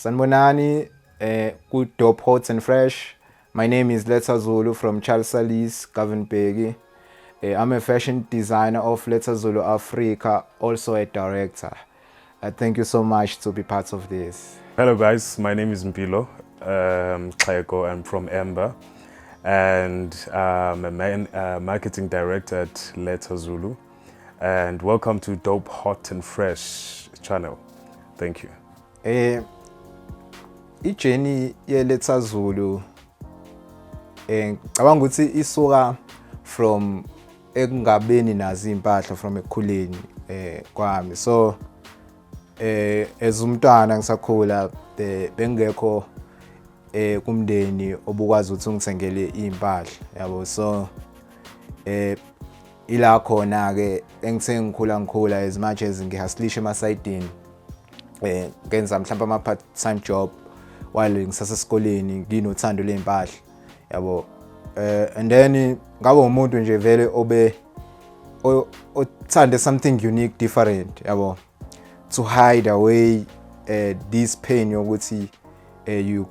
Sanibonani, good dope, hot and fresh. My name is Letta Zulu from Charl Cilliers, Govan. I'm a fashion designer of Letta Zulu Africa, also a director. Thank you so much to be part of this. Hello guys, my name is Mpilo, Mxhego. I'm from Emba, and I'm a marketing director at Letta Zulu. And welcome to Dope, Hot and Fresh channel. Thank you. Ijeni ye Letta Zulu ngicabanga ukuthi isuka from ekungabeni nazo impahla from ekukhuleni kwami. So as umntwana ngisakhula bengekho kumndeni obukwazi ukuthi ungithengele impahla yabo. So ila khona ke engithe ngikhula as much as ngihustlisha emasayidini ngenza mhlawumbe ama part time job while ngisasesikoleni nginothando lempahla yabo. And then ngaba umuntu nje vele othande something unique, different yabo, to hide away this pain yokuthi you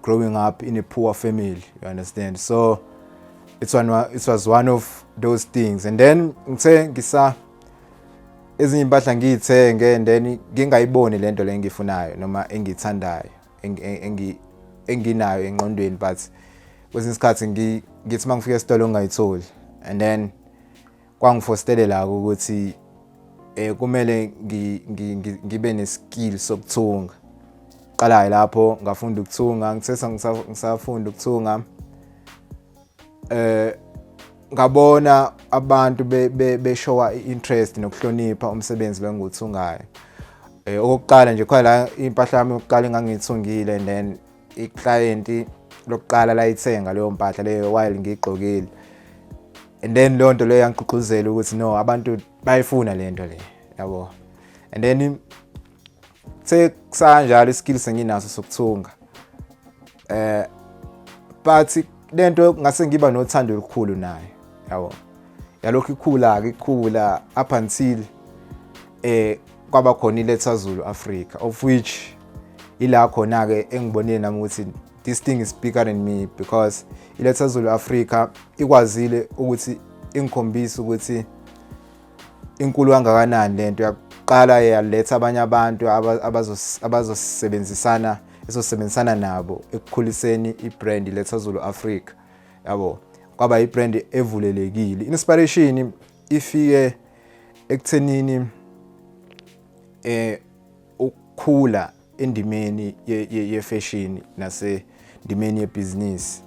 growing up in a poor family, you understand. So it was one of those things. And then ngithe ngisa ezinye impahla ngiyithenge and then ngingayiboni lento le ngifunayo noma engithandayo enginayo engqondweni, but kwesinye isikhathi ngithi mangifika esitolo ngayitholi. And then kwangifostela ukuthi kumele ngibe neskill sokuthunga. Qala lapho ngafunda ukuthunga, ngithetha ngisafunda ukuthunga. Ngabona abantu beshowa interest nokuhlonipha umsebenzi lo ngikuthungayo. Okokuqala nje khona impahla yami yokuqala engangithungile, and then iclient lokuqala la ithenga leyo mpahla leyo while ngigqokile. And then lonto leyo yangiqhuquzela ukuthi no, abantu bayifuna lento le yabo. And then sekusanje iskill senginaso sokuthunga. But lento ngase ngiba nothando olukhulu nayo yabo. Yalokho ikhula up until kwaba khona iLetta Zulu Africa, of which ila khona ke engibonile nami ukuthi this thing is bigger than me, because iLetta Zulu Africa ikwazile ukuthi ingikhombise ukuthi inkulu kangakanani lento. Yaqala yaletha abanye abantu abazosebenzisana nabo ekukhuliseni ibrand iLetta Zulu Africa yabo. Kwaba ibrand evulelekile. Inspiration ifike ekuthenini ukukhula endimeni ye fashion nase ndimeni ye business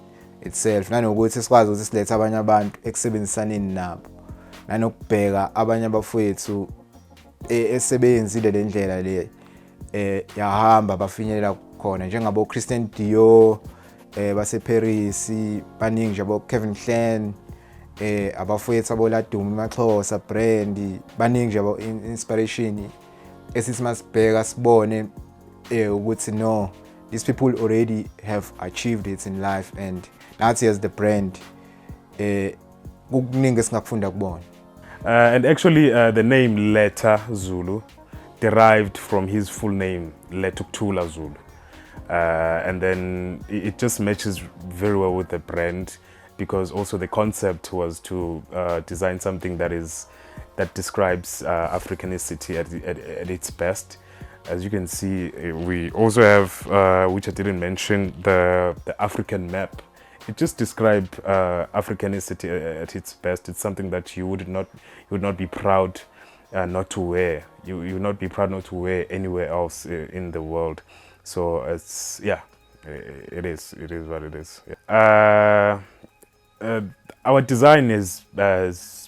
itself, nanokuthi sikwazi ukuthi silethe abanye abantu ekusebenzisaneni nabo, nanokubheka abanye abafowethu esebenzile le ndlela le yahamba bafinyelela khona, njengabo Christian Dior base Paris, baningi nje abo Kevin Klein, abafowethu abo Ladumi Maxhosa brand, baningi nje abo inspiration esithi masibheka sibone ukuthi no, these people already have achieved it in life, and nathi as the brand kukuningi esingakufunda kubona. And actually the name Letta Zulu derived from his full name, Lethukuthula Zulu. And then it just matches very well with the brand, because also the concept was to design something that describes Africanicity at its best. As you can see, we also have, which I didn't mention, the African map. It just describes Africanicity at its best. It's something that you would not be proud not to wear. You would not be proud not to wear anywhere else in the world. So it's, yeah, it is what it is. Yeah. Our design is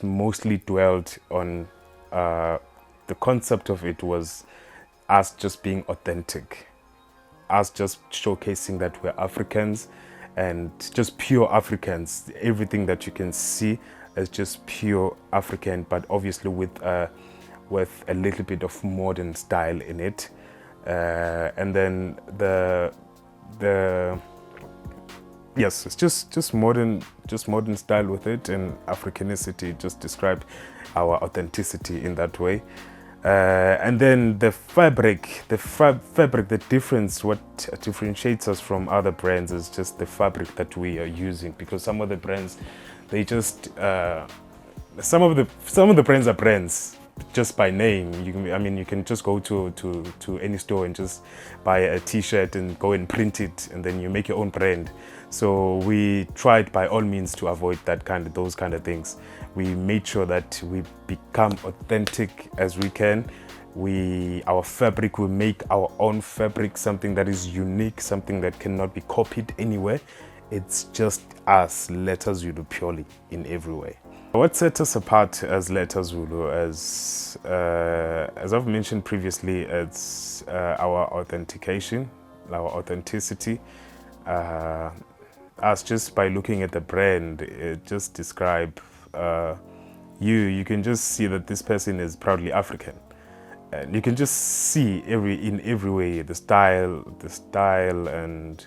mostly dwelt on the concept of it was us just being authentic, us just showcasing that we're Africans and just pure Africans. Everything that you can see is just pure African, but obviously with a little bit of modern style in it. And then yes, it's just modern style with it, and Africanicity just describe our authenticity in that way. And then the fabric, the difference, what differentiates us from other brands is just the fabric that we are using, because some of the brands, they just, some of the brands are brands just by name. You can just go to any store and just buy a t-shirt and go and print it, and then you make your own brand. So we tried by all means to avoid those kind of things. We made sure that we become authentic as we can. Our fabric, we make our own fabric, something that is unique, something that cannot be copied anywhere. It's just us, Letta Zulu, purely in every way. What sets us apart as Letta Zulu, as I've mentioned previously, it's our authentication, our authenticity. Us, just by looking at the brand, it just describe you can just see that this person is proudly African, and you can just see in every way the style and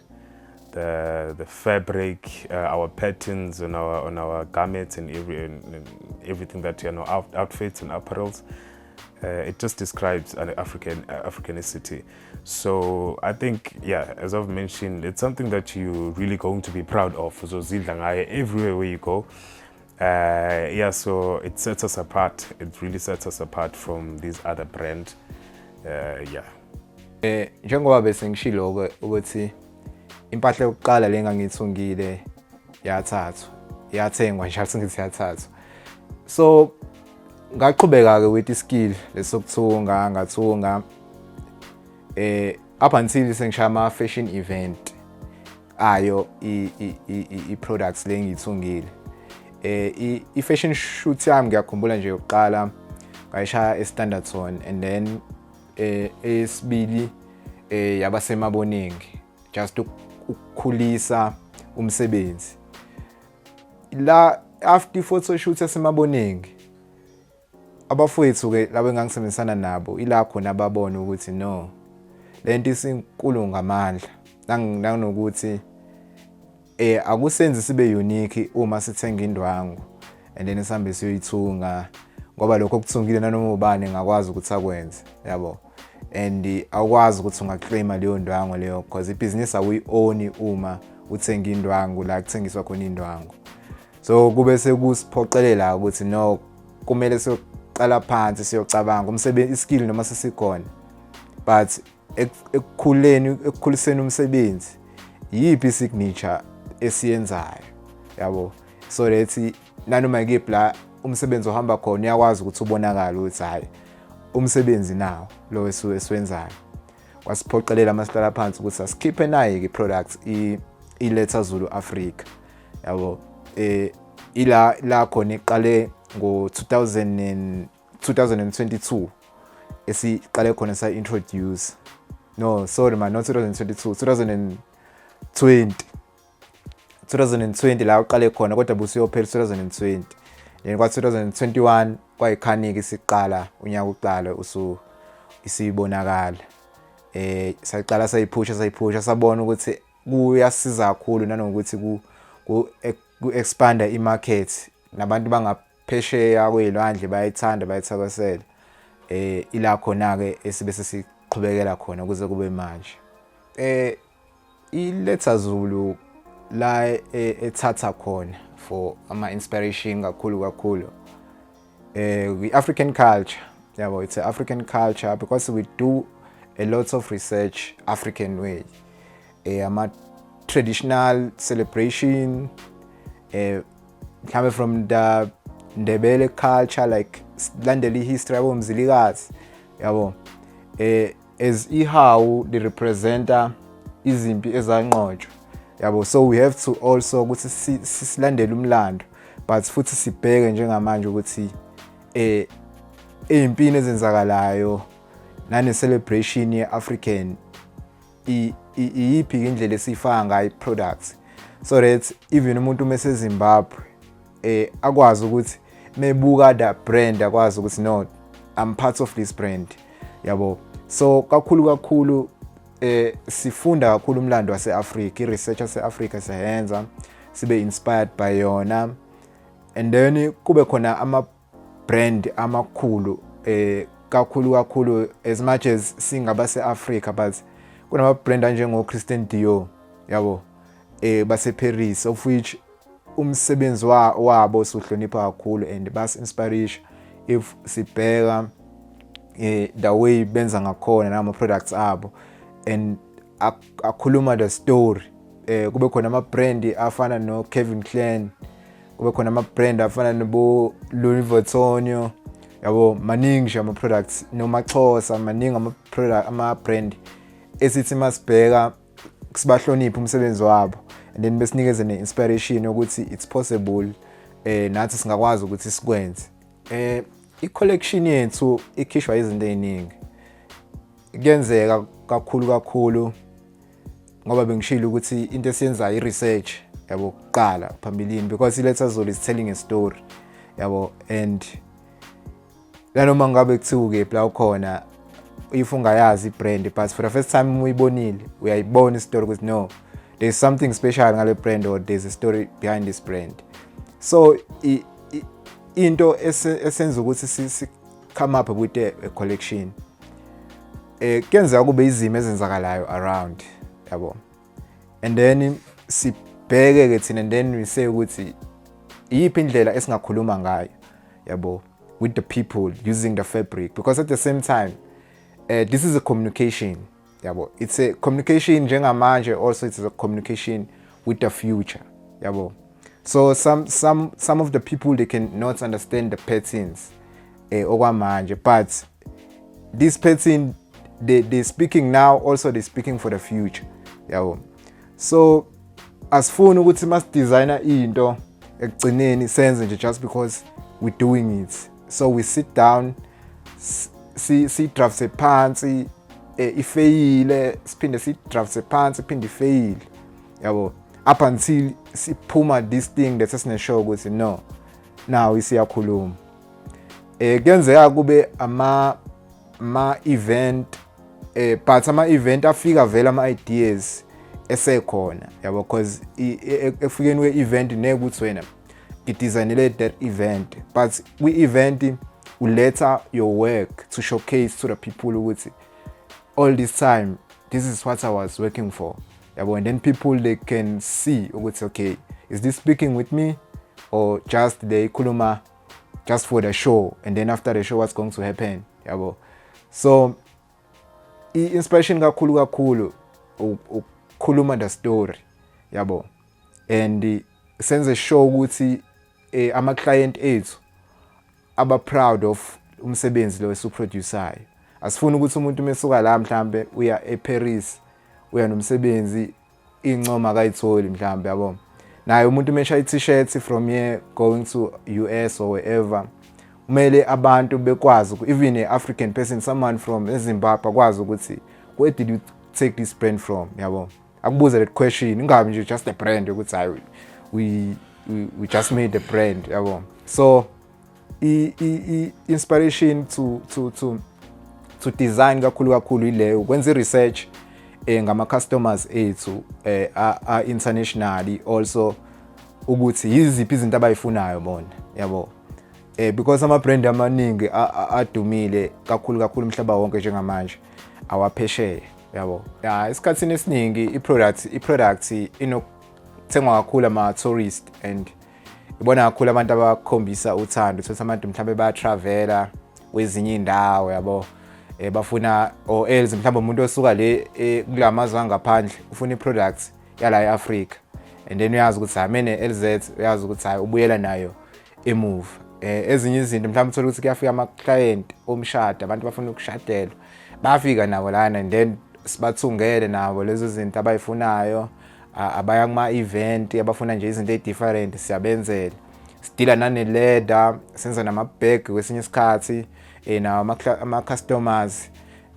the fabric, our patterns on our garments and everything that outfits and apparels. It just describes an Africanicity. So I think, yeah, as I've mentioned, it's something that you're really going to be proud of. So everywhere where you go. So it sets us apart. It really sets us apart from these other brands. Njengoba bese ngishilo ukuthi impahla yokuqala lengangithungile yathengwa nje asingithi yathathwa. So ngaqhubeka ke with iskill lesokuthunga, ngathunga up until sengishaya ama fashion event ayo I products lengithungile. I fashion shoot yami ngiyakhumbula nje yokuqala ngayishaya eStanderton, and then esibili yabasemaboningi, just ukukhulisa umsebenzi. La after photo shoot esemaboningi, abafowethu ke labo engangisebenzisana nabo ila khona ababona ukuthi no, lento isinkulu ngamandla nanokuthi akusenzi sibe unique uma sithenga indwangu and then sihambe siyoyithunga, ngoba lokho kuthungile nanoma ubani ngakwazi ukuthi akwenze, yabo. And awukwazi ukuthi ungaclaima leyo ndwangu leyo, because ibusiness awuyi-own uma uthenga indwangu la kuthengiswa khona indwangu. So kube sekusiphoqelela ukuthi no, kumele siyoqala phansi siyocabanga umsebenzi, iskill noma sesikhona, but ekukhuliseni umsebenzi yipi signature esiyenzayo, yabo. So that nanoma ngipla umsebenzi ohamba khona uyakwazi ukuthi ubonakala ukuthi hayi umsebenzi nawo lo esiwenzayo. Wasiphoqelela masihlala phansi ukuthi asikhiphe naye ke products Letta Zulu Africa, yabo. Ila khona iqale ngo 2022 esiqale khona sa introduce, no sorry man, not 2022, 2020 la uqale khona, kodwa busiyophela 2020. Then kwa 2021 kwayikhaniki siqala unyaka uqala isibonakala. Sayaqala sayiphusha sabona ukuthi kuyasiza kakhulu nanokuthi ku expanda imarket, nabantu bangaphesheya kwelwandle bayithanda bayithakasela. Ila khona ke esibese siqhubekela khona ukuze kube manje. Letta Zulu la ethatha khona for ama inspiration kakhulu. African culture, yabo, it's an African culture because we do a lot of research African way. Ama traditional celebration, coming from the Ndebele culture, like landeli history yabo mzilikazi, yabo. As how they represent izimpi ezanqotshwa, yabo. So we have to also ukuthi silandele umlando, but futhi sibheke njengamanje ukuthi impini ezenzakalayo nane celebration ye African iyiphi indlela esifaka ngayo products, so that even umuntu meseZimbabwe akwazi ukuthi mebuka the brand akwazi ukuthi no, I'm part of this brand, yabo. So kakhulu sifunda kakhulu umlando wase-Africa, i-research yase-Africa siyenza sibe inspired by yona, and then kube khona ama brand amakhulu kakhulu as much as singabase Africa, but kunama brand njengo Christian Dior yabo base Paris, of which umsebenzi wabo sohlonipha kakhulu and bas inspiration if sibheka the way benza ngakhona nama products abo and akhuluma the story. Kube khona ama brand afana no Calvin Klein, kube khona ama brand afana no Louis Vuitton yabo, maningi nje ama products no Maxhosa, maningi ama brand esithi masibheka sibahlonipha umsebenzi wabo and then besinikeze ne inspiration ukuthi it's possible nathi singakwazi ukuthi sikwenze. I collection yethu ikhishwa izinto eziningi, kuyenzeka kakhulu ngoba bengishilo ukuthi into esiyenza i research yabo kuqala phambilini, because Letta Zulu is telling a story yabo, and lanoma ngabe kuthiwe ke la khona if ungayazi brand but for the first time uyibonile uyayibona story ukuthi no, there's something special ngale brand or there's a story behind this brand. So into esenza ukuthi si come up with a collection kuyenzeka kube izimo ezenzakalayo around yabo, and then sibheke ke thina and then we say ukuthi iyiphi indlela esingakhuluma ngayo yabo with the people using the fabric, because at the same time this is a communication yabo, it's a communication njengamanje, also it's a communication with the future yabo. So some of the people, they can not understand the patterns okwamanje, but this pattern they speaking now, also they speaking for the future yabo. So asifuni ukuthi mas designer into ekugcineni senze nje just because we're doing it. So we sit down, si draft phansi ifeyile, siphinde si draft phansi iphinde ifeyile yabo, up until siphuma this thing that sesineshow ukuthi no, now isiyakhuluma. Kuyenzeka kube ama event but ama event afika vela ama ideas esekhona yabo, because efikeni we event nekuthi wena ngidesignele that event, but we event uletha your work to showcase to the people ukuthi all this time this is what I was working for yabo, and then people they can see ukuthi okay, is this speaking with me or just they kuluma just for the show, and then after the show what's going to happen yabo. So inspiration kakhulu ukhuluma the story yabo, and senze show ukuthi ama client ethu aba proud of umsebenzi lo esuproducer. Asifuni ukuthi umuntu mesuka la mhlambe uya eParis uya nomsebenzi incoma kayitholi mhlambe yabo, naye umuntu mesha i-t-shirt from here going to US or wherever, umele abantu bekwazi even a African person, someone from Zimbabwe kwazi ukuthi where did you take this brand from yabo, akubuza that question, ingabe nje just a brand ukuthi hayi we just made the brand yabo. So inspiration to design kakhulu ileyo, ukwenza research ngama customers ethu internationally, also ukuthi yiziphi izinto abayifunayo bona yabo, because ama brand amaningi adumile kakhulu umhlaba wonke njengamanje awaphesheya yabo. Isikhathini esiningi i-product inokuthengwa kakhulu ama tourist, and ibona kakhulu abantu abakhombisa uthando, ukuthi abantu mhlambe baya travela kwezinye indawo yabo, bafuna or else mhlawumbe umuntu osuka le kulamazwe angaphandle ufuna iproducts yala eAfrica, and then uyazi ukuthi amene LZ, uyazi ukuthi hayi ubuyela nayo emove. Ezinye izinto mhlawumbe uthola ukuthi kuyafika ama client omshado, abantu bafuna ukushadela, bafika nabo lana, and then sibathungele nabo lezo zinto abayifunayo, abaya kuma event abafuna nje izinto ezidifferent siyabenzela. Sidila nane leather, senza nama bag kwesinye isikhathi na ama customers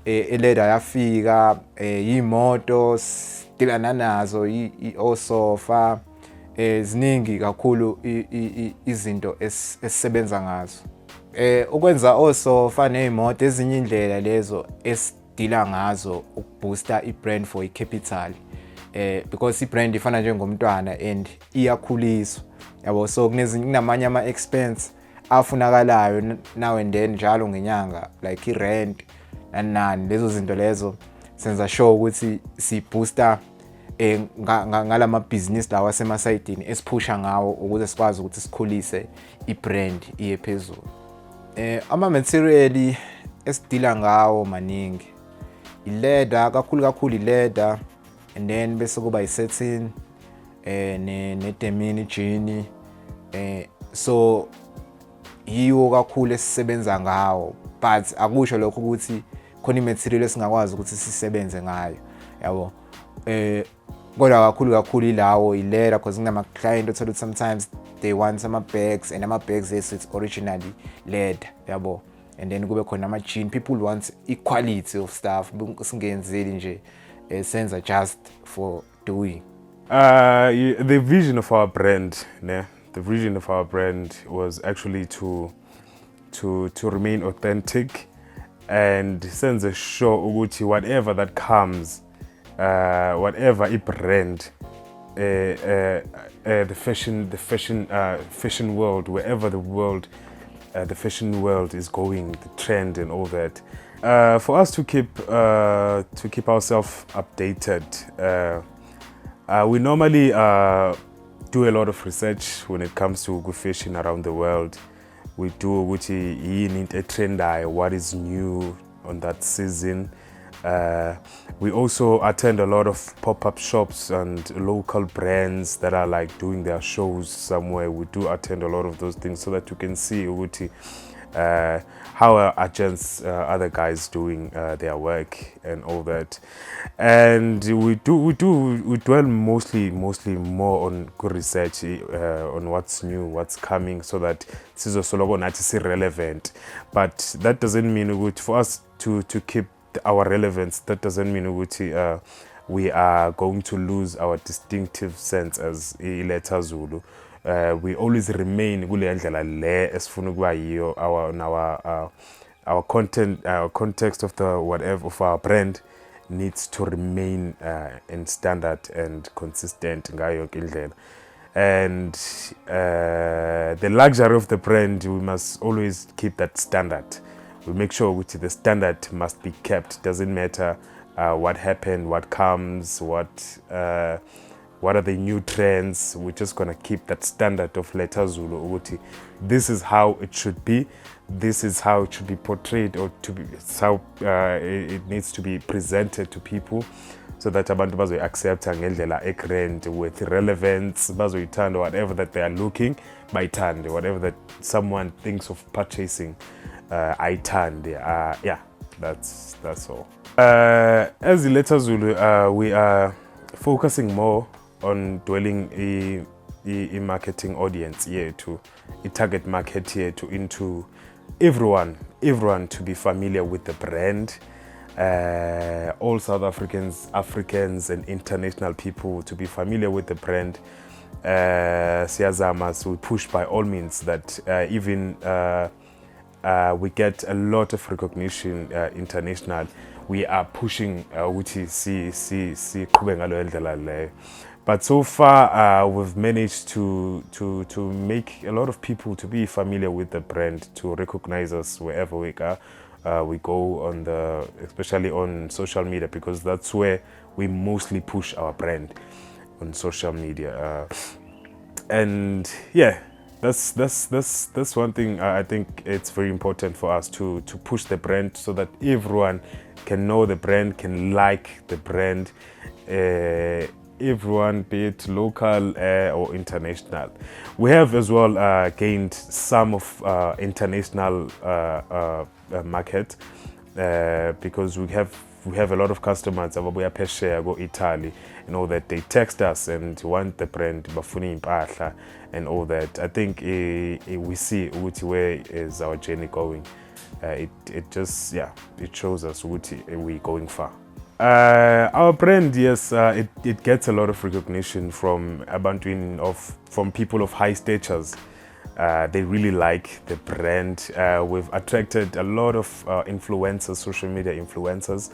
leather yafika, imoto sidila nazo, osofa, ziningi kakhulu izinto esisebenza ngazo. Ukwenza osofa neimoto ezinye indlela lezo esidila ngazo ukubooster ibrand for icapital, because ibrand ifana njengomntwana and iyakhuliswa yabo. So kunamanye ama expense afunakalayo now and then njalo ngenyanga like i-rent nani lezo zinto lezo senza sure ukuthi si booster ngalama business lawa semasayidini esiphusha ngawo ukuze sikwazi ukuthi sikhulise ibrand iye phezulu. Ama material esidila ngawo maningi i-leather kakhulu i-leather and then bese kuba i-satin ne denim jean so yiwo kakhulu esisebenza ngawo but akusho lokho ukuthi khona i-material esingakwazi ukuthi sisebenze ngayo yabo. Kodwa kakhulu ilawo i-leather because kunama client othola sometimes they want some bags and ama bags it's originally leather yabo, and then kube khona ama jean people want equality of stuff singenzeli nje senza just for doing. The vision of our brand, the vision of our brand was actually to remain authentic and senza sure ukuthi whatever that comes, whatever a brand, the fashion world, wherever the fashion world is going, the trend and all that. For us to keep ourselves updated, we normally do a lot of research when it comes to good fashion around the world. We do which is a trend, what is new on that season. We also attend a lot of pop-up shops and local brands that are like doing their shows somewhere. We do attend a lot of those things so that you can see how our agents, other guys doing their work and all that. And we dwell mostly more on good research on what's new, what's coming, so that this is also relevant. But that doesn't mean for us to keep our relevance. That doesn't mean we are going to lose our distinctive sense as Letta Zulu. We always remain our content, our context of the whatever of our brand needs to remain in standard and consistent. And the luxury of the brand, we must always keep that standard. We make sure the standard must be kept. Doesn't matter what happened, what comes, what are the new trends. We're just gonna keep that standard of Letta Zulu. This is how it should be. This is how it should be portrayed, or to be how it needs to be presented to people, so that abantu bazoyi-accept ngendlela egrand with relevance, bazoyithanda whatever that they are looking, bayithande whatever that someone thinks of purchasing, ayithande. Yeah, that's all. As the Letta Zulu, we are focusing more on dwelling a marketing audience here, to a target market here, to into everyone to be familiar with the brand. All South Africans and international people to be familiar with the brand. Siyazamas, we push by all means that even we get a lot of recognition international. We are pushing which is but so far we've managed to make a lot of people to be familiar with the brand, to recognize us wherever we go on especially on social media, because that's where we mostly push our brand, on social media. And yeah, that's one thing. I think it's very important for us to push the brand, so that everyone can know the brand, can like the brand, everyone, be it local or international. We have as well gained some of international market, because we have a lot of customers ababuya phesheya go Italy, and all that. They text us and want the brand, bafuna impahla and all that. I think we see where is our journey going. It just, yeah, it shows us we're going far. Our brand, yes, it gets a lot of recognition from from people of high statures. They really like the brand. We've attracted a lot of influencers, social media influencers,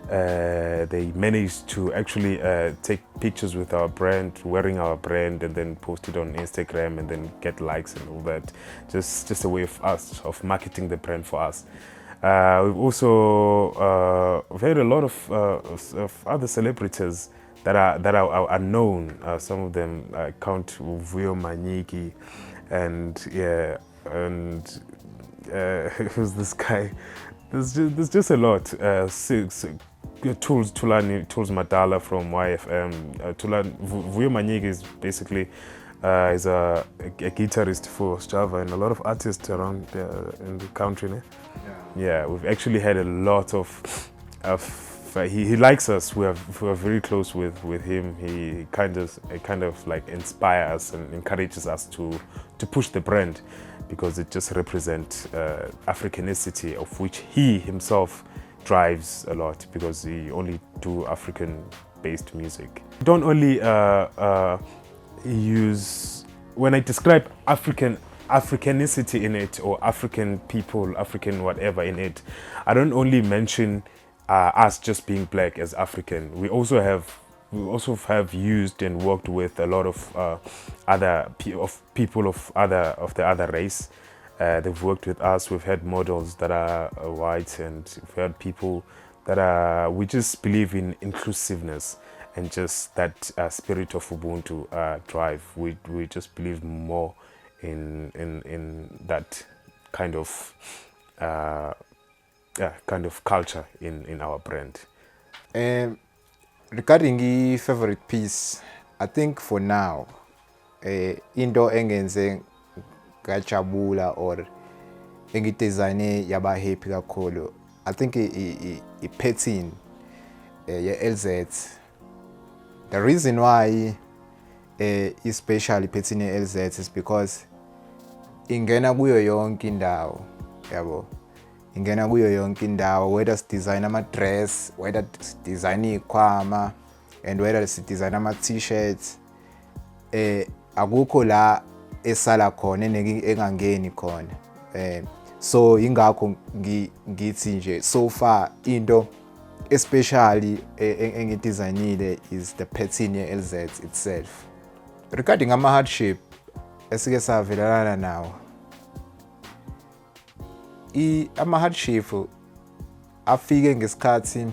they managed to actually take pictures with our brand, wearing our brand, and then post it on Instagram and then get likes and all that. Just a way of us of marketing the brand for us. We've also we've had a lot of other celebrities that are known. Some of them count Vuyo Manyiki, and who's this guy? There's just a lot. Tools Madala from YFM. Vuyo Manyiki is basically is a guitarist for Java and a lot of artists around in the country. Yeah, we've actually had a lot of he likes us. We are very close with him. He kind of like inspires us and encourages us to push the brand, because it just represents Africanicity, of which he himself drives a lot, because he only do African-based music. Don't only use, when I describe Africanicity in it, or African people, African whatever in it, I don't only mention us just being black as African. We also have used and worked with a lot of other people of the other race. They've worked with us. We've had models that are white, and we've had people that we just believe in inclusiveness and just that spirit of Ubuntu drive. We just believe more in that kind of culture in our brand. Regarding the favorite piece, I think for now, into engenze ngajabula or engidesigne yaba happy kakhulu, I think I pattern ye LZ. The reason why especially pattern ye LZ is because ingena kuyo yonke indawo, yabo. Ingena kuyo yonke indawo, whether design ama dress, whether design ikhwama, and whether design ama t-shirts, akukho la esala khona engangeni khona. So ingakho ngithi nje so far into especially engidesignile is the pattern ye LZ itself. Regarding ama hardship esike savelana nawo, ama hardship afike ngesikhathi,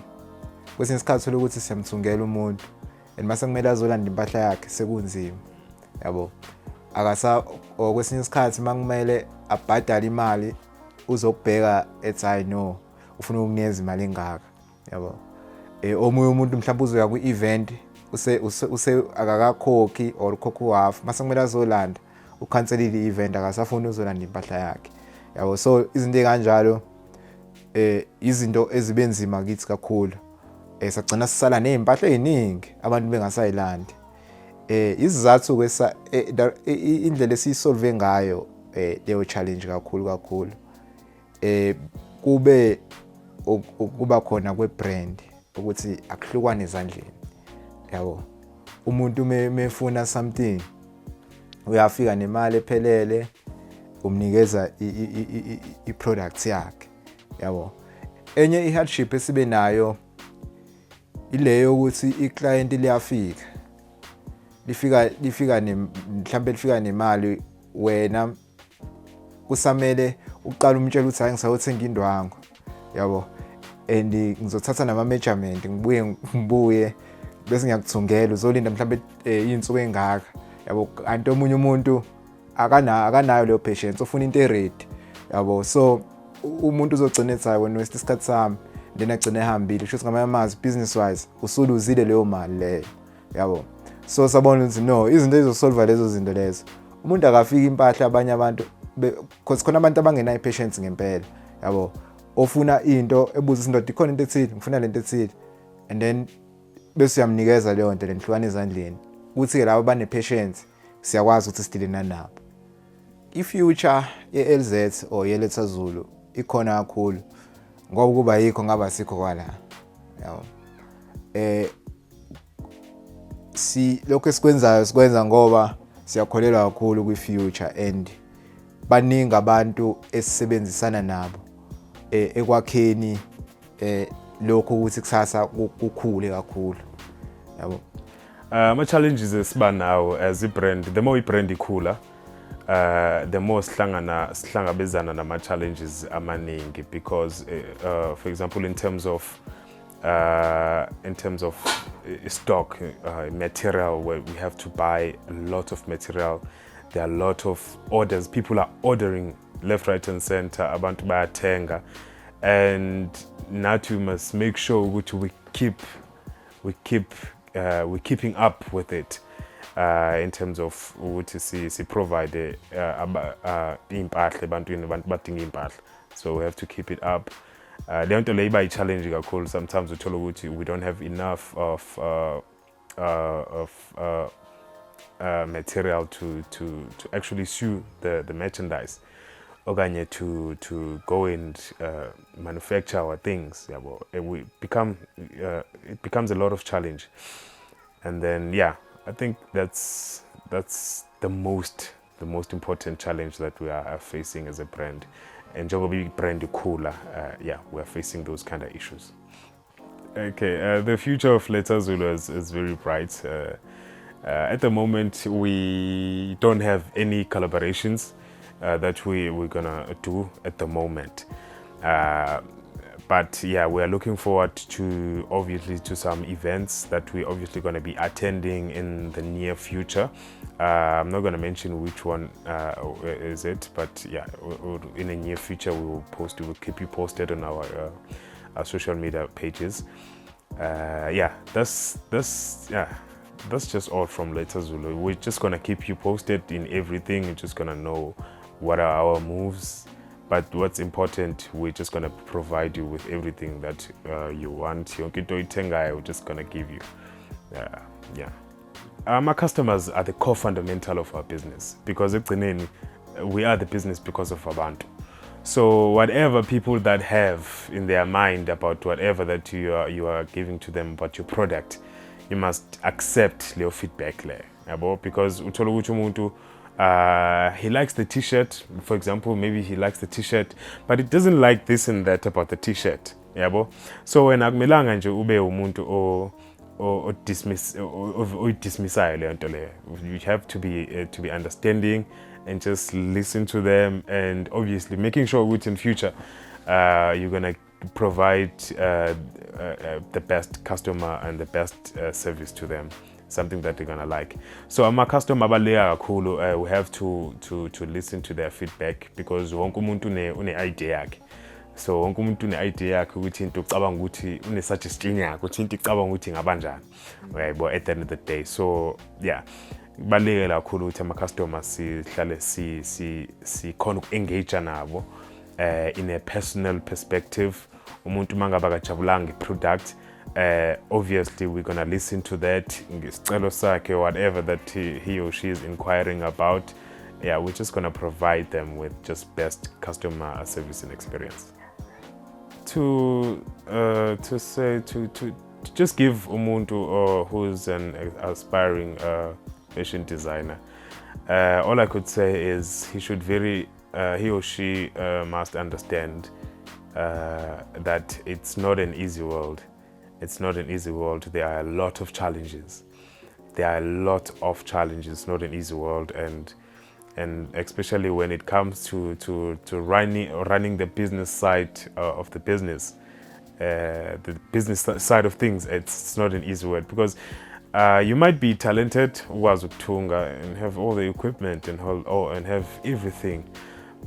kwesinye isikhathi ukuthi siyamthungela umuntu and mase kumele azolanda impahla yakhe sekunzima, yabo. Kwesinye isikhathi makumele abhadale imali uzokubheka ethi I know ufuna ukunikeza imali engaka, yabo. Omunye umuntu mhlawumbe uzoya ku-event use akakakhokhi or ukhokha half, mase kumele azolanda ukhanselile i-event, akasafuni uzolanda impahla yakhe, yabo. So izinto ekanjalo izinto ezibenzima kithi kakhulu, sagcina sisala nezimpahla eziningi abantu bengasayilandi. Izizathu kwesa indlela esisolve ngayo leyo challenge kakhulu kuba khona kwebrand ukuthi akuhlukwane ezandleni, yabo. Umuntu mefuna something uyafika nemali ephelele umnikeza i-product yakhe, yabo. Enye i-hardship esibe nayo ileyo ukuthi i-client liyafika lifika mhlambe lifika nemali, wena kusamele uqala umtshela ukuthi hayi ngisayothenga indwangu, yabo, and ngizothatha nama measurement ngibuye bese ngiyakuthungela uzolinda mhlambe izinsuku engaka, yabo. Kanti omunye umuntu akanayo leyo patience, ufuna into ready, yabo. So umuntu uzogcina ethi wena waste isikhathi sami then agcina ehambile, kusho ukuthi ngamanye amazwi business wise usuluzile leyo mali leyo, yabo. So sabona ukuthi no, izinto ezizosolve lezo zinto lezo, umuntu akafika impahla abanye abantu because khona abantu abangenayo patience ngempela, yabo. Ofuna into ebuza izinto ikhona into ethile, ngifuna lento ethile, and then bese uyamnikeza leyo nto lenhlukana ezandleni, ukuthi ke labo bane patience siyakwazi ukuthi sidilena nabo. I-future ye-LZ or ye-Letta Zulu ikhona kakhulu, ngoba kuba yikho ngaba sikho kwala, yabo. Lokho esikwenzayo sikwenza ngoba siyakholelwa kakhulu kwi-future, and baningi abantu esisebenzisana nabo ekwakheni lokho ukuthi kusasa kukhule kakhulu yabo. My challenges esiba nawo as a brand, the more i-brand ikhula, the more sihlangabezana nama challenges amaningi, because for example in terms of stock, material, where we have to buy a lot of material. There are a lot of orders. People are ordering left, right, and center. Abantu bayatenga, and now we must make sure we're keeping up with it in terms of what to provide impahla ebantwini abantu badinga impahla, so we have to keep it up. Le nto le iba challenging kakhulu. Sometimes uthola ukuthi we don't have enough of material to actually sew the merchandise, okanye to go and manufacture our things. It becomes a lot of challenge, and then I think that's the most important challenge that we are facing as a brand. And Jogobi brand Kula, we are facing those kind of issues. Okay, the future of Letta Zulu is very bright. At the moment, we don't have any collaborations that we're gonna do at the moment. But we are looking forward to some events that we're obviously going to be attending in the near future. I'm not going to mention which one is it, but in the near future we'll keep you posted on our social media pages. That's just all from Letta Zulu. We're just going to keep you posted in everything. You're just going to know what are our moves. But what's important, we're just going to provide you with everything that you want. We're just going to give you. Our customers are the core fundamental of our business, because we are the business because of Abantu. So whatever people that have in their mind about whatever that you are giving to them about your product, you must accept your feedback there. Because he likes the t-shirt, for example. Maybe he likes the t-shirt, but he doesn't like this and that about the t-shirt. So when akumelanga nje ube umuntu o dismissive le nto le, you have to be understanding and just listen to them, and obviously making sure that in future you're gonna provide the best customer and the best service to them, something that they're gonna like. So our customer we have to listen to their feedback, because wonke umuntu une idea yakhe. So wonke umuntu une idea yakhe ukuthi into ucabanga ukuthi une suggestion yakhe ukuthi into icabanga ukuthi ngabanjani, yabo, at the end of the day. So kubaluleke kakhulu ukuthi ama customers sihlale si khona engage nabo in a personal perspective. Umuntu mangaba akajabulanga product, obviously we're gonna listen to that, whatever that he or she is inquiring about. We're just gonna provide them with just best customer service and experience. To just give umuntu who's an aspiring fashion designer, all I could say is he or she must understand that it's not an easy world. It's not an easy world. There are a lot of challenges. It's not an easy world, and especially when it comes to running the business side of the business, side of things. It's not an easy world, because you might be talented, and have all the equipment and have everything,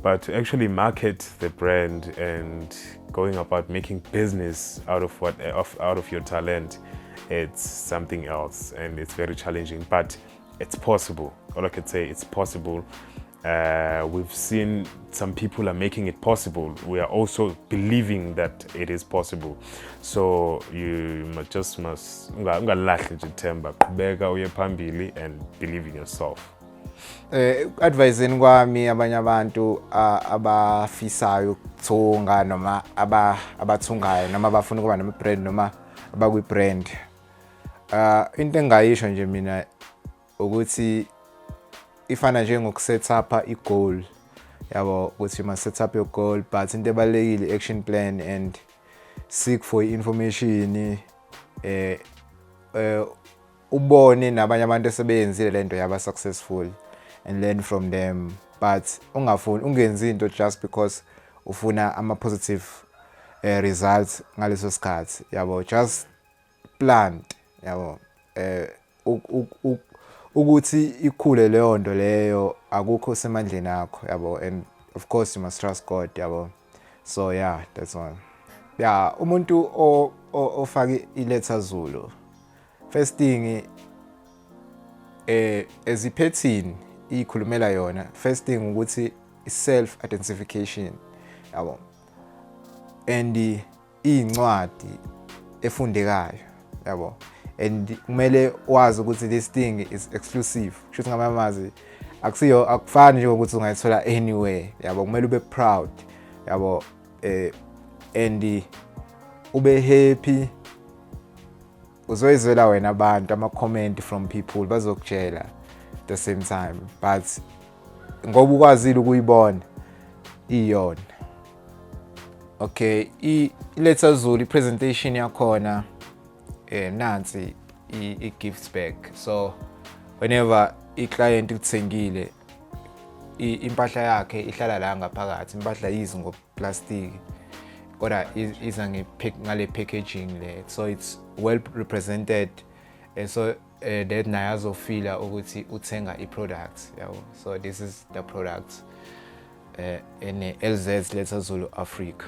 but to actually market the brand and going about making business out of your talent, it's something else, and it's very challenging, but it's possible. All I could say, it's possible. We've seen some people are making it possible. We are also believing that it is possible. So you must ungalahli nje ithemba, qhubeka uye phambili and believe in yourself. Advising kwami abanye abantu abafisayo ukuthunga noma abathungayo noma abafuna ukuba brand noma abakwi brand, into engayisho nje mina ukuthi ifana nje ngokuset up a goal, yabo, ukuthi you must set up your goal, but into ebalekile action plan and seek for information ubone nabanye abantu esebenzile lento yaba successful and learn from them, but ungenzi into just because ufuna ama positive results ngaleso sikhathi yabo. Just plant yabo ukuthi ikhule leyo nto leyo akukho semandleni akho yabo, and of course you must trust God yabo. So yeah, that's all. Yeah, umuntu ofake iLetta Zulu, first thing eziphethini ikhulumela yona, first thing ukuthi self identification yabo, and incwadi efundekayo yabo, and kumele wazi ukuthi this thing is exclusive. Kusho ngamamazi akusiyo, akufani nje ukuthi ungayithola anywhere yabo. Kumele ube proud yabo, and ube happy. Uzoyizwela wena abantu ama comment from people bazokutshela at the same time, but ngoba ukwazile ukuyibona iyona. Okay, iLetta Zulu presentation yakhona nansi i-gift bag. So whenever i-client ikuthengile impahla yakhe ihlala la ngaphakathi, impahla yizi ngoplastic kodwa iza ngale packaging le, so it's well represented, so that naye azofila ukuthi uthenga i-product yabo. So this is the product in LZ Letta Zulu Africa.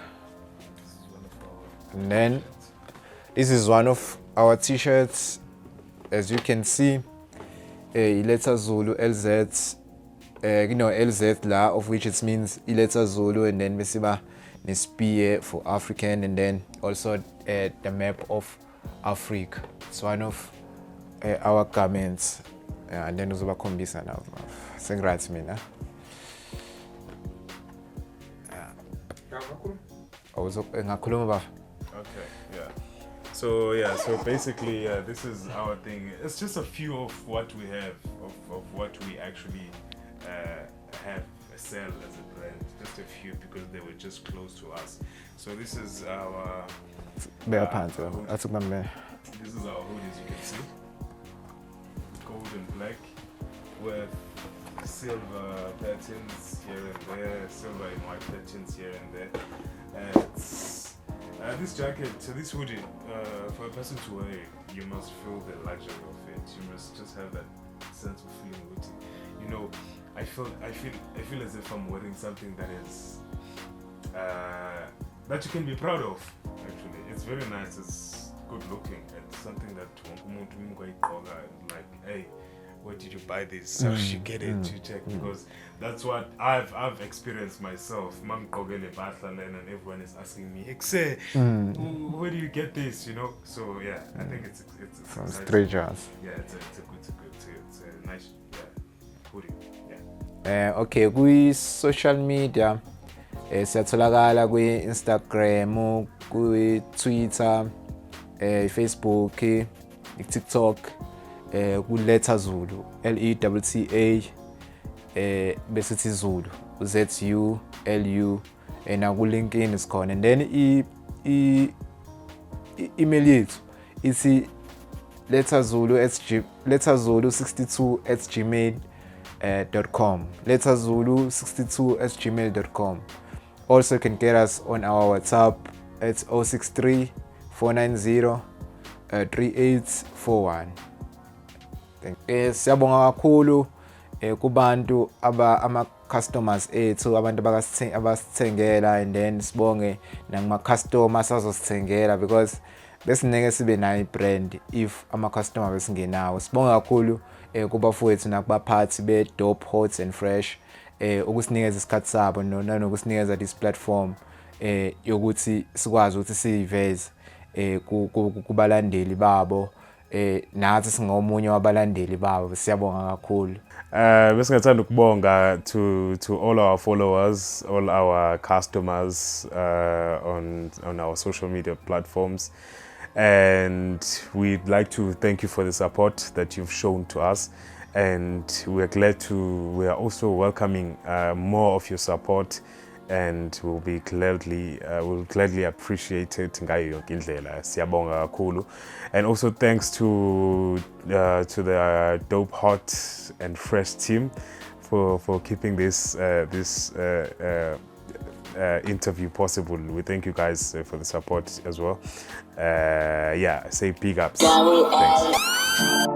And then this is one of our t-shirts, as you can see, Letta Zulu LZ, LZ la, of which it means Letta Zulu, and then besiba nespear for African, and then also the map of Africa. It's one of our garments, and then uzoba khombisa now. Congrats mina. Ngakhuluma ba? Okay, yeah. So basically, this is our thing. It's just a few of what we have, of what we actually have sell as a brand. Just a few because they were just close to us. So this is our Pants. This is our hoodies, you can see. Gold and black with silver patterns here and there, silver and white patterns here and there. And this jacket, so this hoodie, for a person to wear it, you must feel the luxury of it. You must just have that sense of feeling with it. You know, I feel as if I'm wearing something that is that you can be proud of. Actually, it's very nice. It's good looking. It's something that like, hey, where did you buy this? So you get it to check, because that's what I've experienced myself. And everyone is asking me, where do you get this? You know. So yeah, I think it's from strangers. Yeah, it's a nice hoodie. Yeah. Okay, kwi social media siyatholakala kwi Instagram, kwi Twitter, Facebook, TikTok, ku Letta Zulu, LETTA bese Zulu, ZULU, na ku LinkedIn isikhona. And then email yethu ithi lettazulu62@gmail.com, lettazulu62@gmail.com. Also you can get us on our WhatsApp at 063 490 3841. Siyabonga kakhulu kubantu ama customers ethu, abantu abasithengela, and then sibonge nama customers azosithengela, because besineke sibe nayo ibrand if ama customer besingenawo. Sibonga kakhulu kubafowethu nakubaphathi be Dope Hot and Fresh ukusinikeza isikhathi sabo nanokusinikeza this platform yokuthi sikwazi ukuthi siveze kubalandeli babo, nathi singomunye wabalandeli babo. Siyabonga kakhulu. Besingathanda ukubonga to all our followers, all our customers on our social media platforms, and we'd like to thank you for the support that you've shown to us, and we are also welcoming more of your support and we'll gladly appreciate it ngayo yonke indlela. Siyabonga kakhulu. And also thanks to the dope, hot and fresh team for keeping this interview possible. We thank you guys for the support as well. Yeah, say big ups. Thanks.